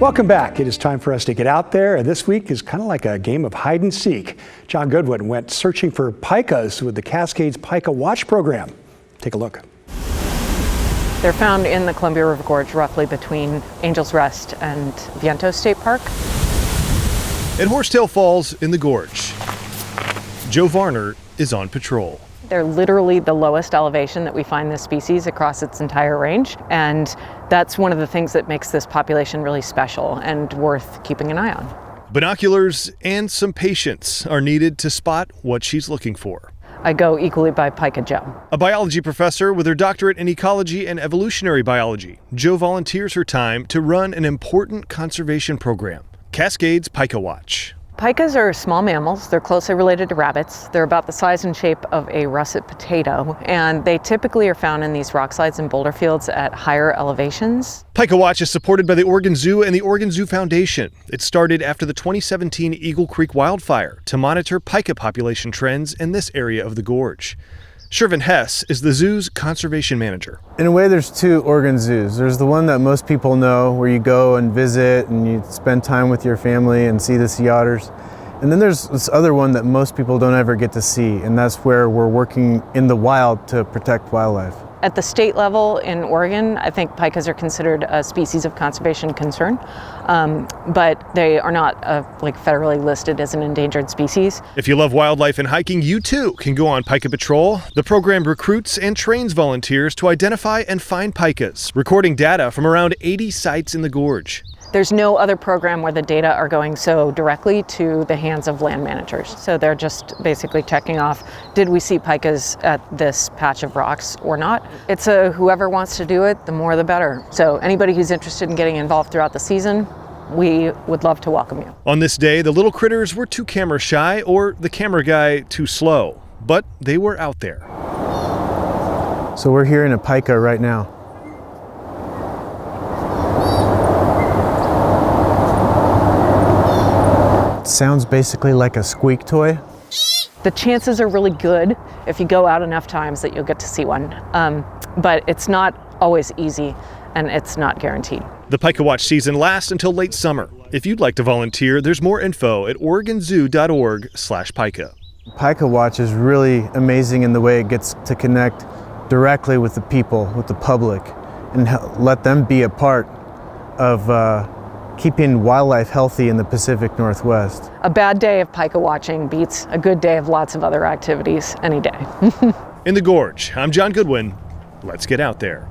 Welcome back. It is time for us to get out there, and this week is kind of like a game of hide and seek. John Goodwin went searching for pikas with the Cascades Pika Watch program. Take a look. They're found in the Columbia River Gorge, roughly between Angel's Rest and Viento State Park. At Horsetail Falls in the gorge, Joe Varner is on patrol. They're literally the lowest elevation that we find this species across its entire range, and that's one of the things that makes this population really special and worth keeping an eye on. Binoculars and some patience are needed to spot what she's looking for. I go equally by Pika Joe. A biology professor with her doctorate in ecology and evolutionary biology, Joe volunteers her time to run an important conservation program, Cascades Pika Watch. Pikas are small mammals. They're closely related to rabbits. They're about the size and shape of a russet potato, and they typically are found in these rockslides and boulder fields at higher elevations. Pika Watch is supported by the Oregon Zoo and the Oregon Zoo Foundation. It started after the 2017 Eagle Creek wildfire to monitor pika population trends in this area of the gorge. Shervin Hess is the zoo's conservation manager. In a way, there's two Oregon zoos. There's the one that most people know, where you go and visit and you spend time with your family and see the sea otters. And then there's this other one that most people don't ever get to see, and that's where we're working in the wild to protect wildlife. At the state level in Oregon, I think pikas are considered a species of conservation concern, but they are not federally listed as an endangered species. If you love wildlife and hiking, you too can go on Pika Patrol. The program recruits and trains volunteers to identify and find pikas, recording data from around 80 sites in the gorge. There's no other program where the data are going so directly to the hands of land managers. So they're just basically checking off, did we see pikas at this patch of rocks or not? It's whoever wants to do it, the more the better. So anybody who's interested in getting involved throughout the season, we would love to welcome you. On this day, the little critters were too camera shy or the camera guy too slow, but they were out there. So we're here in a pika right now. Sounds basically like a squeak toy. The chances are really good if you go out enough times that you'll get to see one, but it's not always easy and it's not guaranteed. The Pika Watch season lasts until late summer. If you'd like to volunteer, there's more info at oregonzoo.org/pika. Pika Watch is really amazing in the way it gets to connect directly with the people, with the public, and let them be a part of keeping wildlife healthy in the Pacific Northwest. A bad day of pika watching beats a good day of lots of other activities any day. In the gorge, I'm John Goodwin. Let's get out there.